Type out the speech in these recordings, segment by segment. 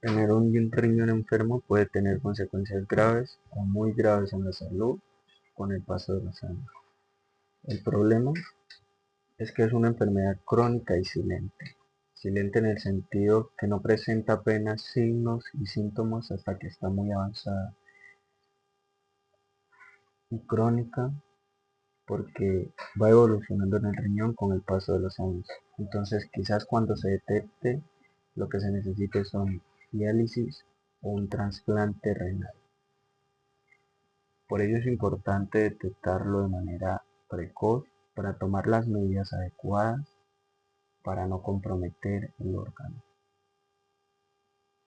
Tener un riñón enfermo puede tener consecuencias graves o muy graves en la salud con el paso de los años. El problema es que es una enfermedad crónica y silente. Silente en el sentido que no presenta apenas signos y síntomas hasta que está muy avanzada. Y crónica porque va evolucionando en el riñón con el paso de los años. Entonces, quizás cuando se detecte, lo que se necesite son diálisis o un trasplante renal. Por ello es importante detectarlo de manera precoz para tomar las medidas adecuadas para no comprometer el órgano.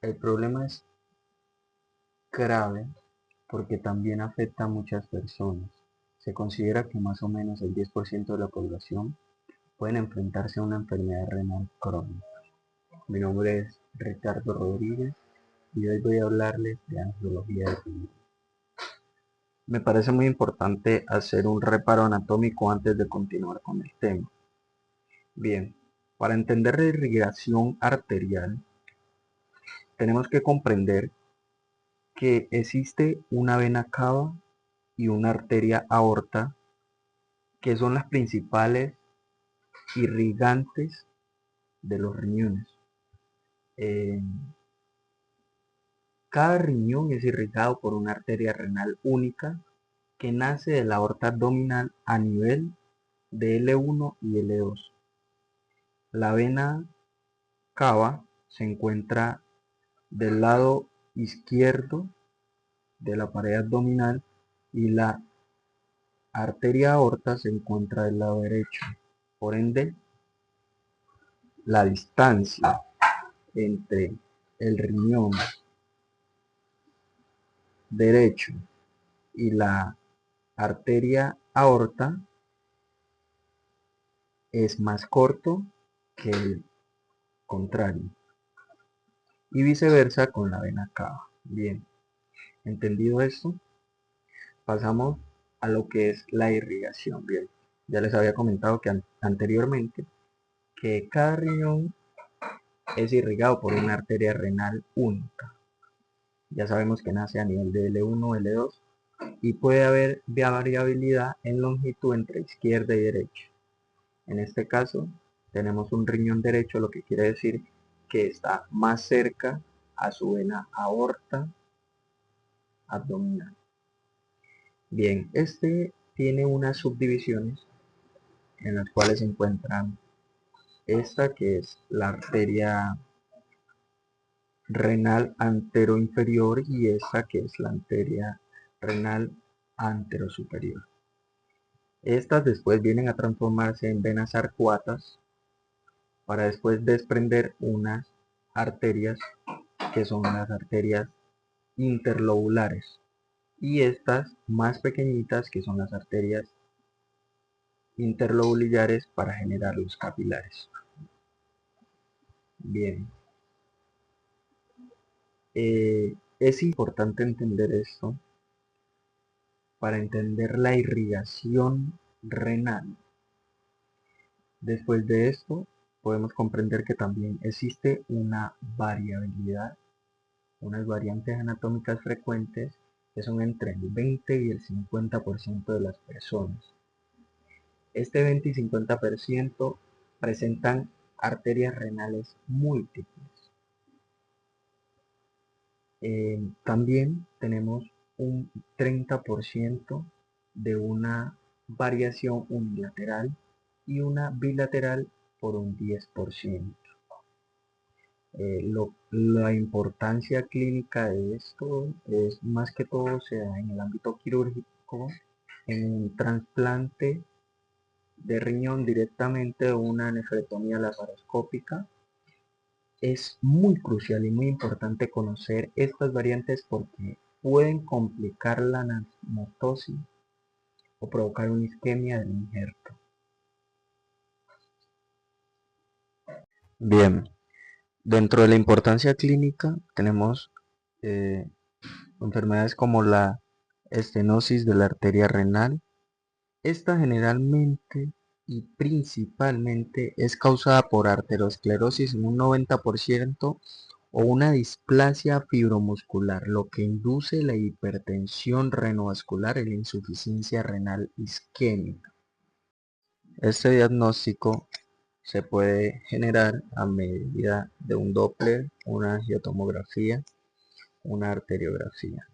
El problema es grave porque también afecta a muchas personas. Se considera que más o menos el 10% de la población pueden enfrentarse a una enfermedad renal crónica. Mi nombre es Ricardo Rodríguez y hoy voy a hablarles de angiología de riñón. Me parece muy importante hacer un reparo anatómico antes de continuar con el tema. Bien, para entender la irrigación arterial, tenemos que comprender que existe una vena cava y una arteria aorta, que son las principales irrigantes de los riñones. Eh, Cada riñón es irrigado por una arteria renal única que nace de la aorta abdominal a nivel de L1 y L2. La vena cava se encuentra del lado izquierdo de la pared abdominal y la arteria aorta se encuentra del lado derecho. Por ende, la distancia entre el riñón derecho y la arteria aorta es más corto que el contrario, y viceversa con la vena cava. Bien, entendido esto, pasamos a lo que es la irrigación. Bien, ya les había comentado que anteriormente que cada riñón es irrigado por una arteria renal única. Ya sabemos que nace a nivel de L1 o L2 y puede haber variabilidad en longitud entre izquierda y derecha. En este caso, tenemos un riñón derecho, lo que quiere decir que está más cerca a su vena aorta abdominal. Bien, este tiene unas subdivisiones en las cuales se encuentran esta que es la arteria renal anteroinferior y esta que es la arteria renal anterosuperior. Estas después vienen a transformarse en venas arcuatas para después desprender unas arterias que son las arterias interlobulares y estas más pequeñitas que son las arterias interlobulares para generar los capilares. Bien, es importante entender esto para entender la irrigación renal. Después de esto, podemos comprender que también existe una variabilidad, unas variantes anatómicas frecuentes que son entre el 20 y el 50% de las personas. Este 20 y 50% presentan arterias renales múltiples. También tenemos un 30% de una variación unilateral y una bilateral por un 10%. La importancia clínica de esto es más que todo se da en el ámbito quirúrgico, en un trasplante de riñón directamente o una nefrectomía laparoscópica. Es muy crucial y muy importante conocer estas variantes porque pueden complicar la anastomosis o provocar una isquemia del injerto. Bien, dentro de la importancia clínica tenemos eh, enfermedades como la estenosis de la arteria renal. Esta generalmente y principalmente es causada por arteriosclerosis en un 90% o una displasia fibromuscular, lo que induce la hipertensión renovascular y la insuficiencia renal isquémica. Este diagnóstico se puede generar a medida de un Doppler, una angiotomografía, una arteriografía.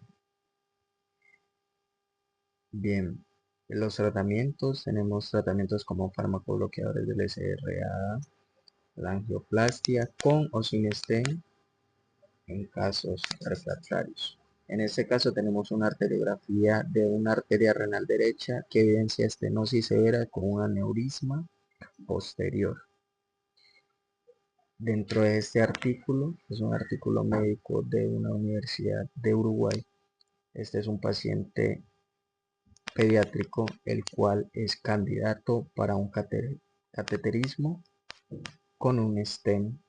Bien, los tratamientos, tenemos tratamientos como farmacobloqueadores del SRA, la angioplastia con o sin stent en casos refractarios. En este caso tenemos una arteriografía de una arteria renal derecha que evidencia estenosis severa con un aneurisma posterior. Dentro de este artículo, es un artículo médico de una universidad de Uruguay. Este es un paciente pediátrico el cual es candidato para un cateterismo con un stent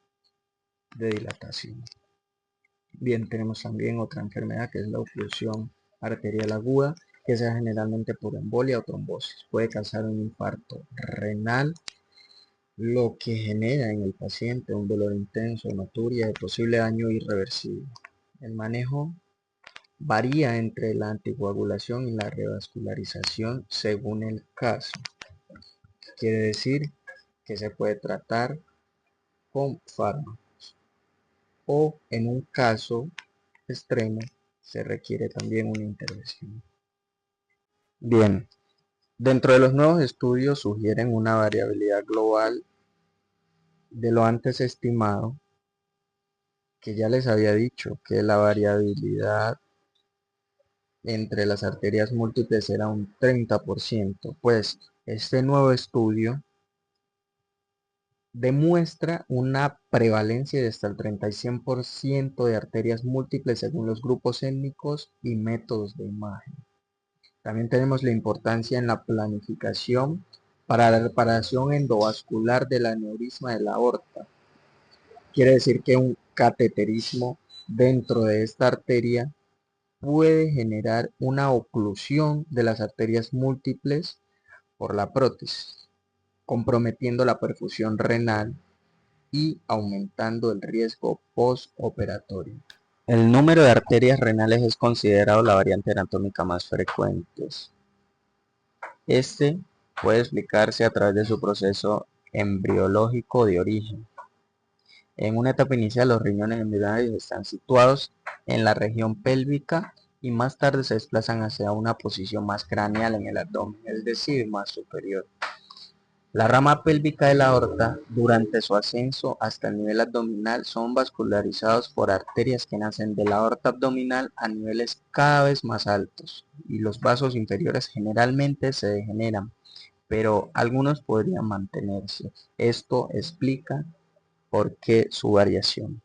de dilatación. Bien, tenemos también otra enfermedad que es la oclusión arterial aguda, que se da generalmente por embolia o trombosis. Puede causar un infarto renal, lo que genera en el paciente un dolor intenso, hematuria de posible daño irreversible. El manejo varía entre la anticoagulación y la revascularización según el caso. Quiere decir que se puede tratar con fármacos o en un caso extremo se requiere también una intervención. Bien, dentro de los nuevos estudios sugieren una variabilidad global de lo antes estimado, que ya les había dicho que la variabilidad entre las arterias múltiples era un 30%, pues este nuevo estudio demuestra una prevalencia de hasta el 36% de arterias múltiples según los grupos étnicos y métodos de imagen. También tenemos la importancia en la planificación para la reparación endovascular del aneurisma de la aorta. Quiere decir que un cateterismo dentro de esta arteria puede generar una oclusión de las arterias múltiples por la prótesis, comprometiendo la perfusión renal y aumentando el riesgo postoperatorio. El número de arterias renales es considerado la variante anatómica más frecuente. Este puede explicarse a través de su proceso embriológico de origen. En una etapa inicial, los riñones embrionarios están situados en la región pélvica y más tarde se desplazan hacia una posición más craneal en el abdomen, es decir, más superior. La rama pélvica de la aorta, durante su ascenso hasta el nivel abdominal, son vascularizados por arterias que nacen de la aorta abdominal a niveles cada vez más altos, y los vasos inferiores generalmente se degeneran, pero algunos podrían mantenerse. Esto explica por qué su variación.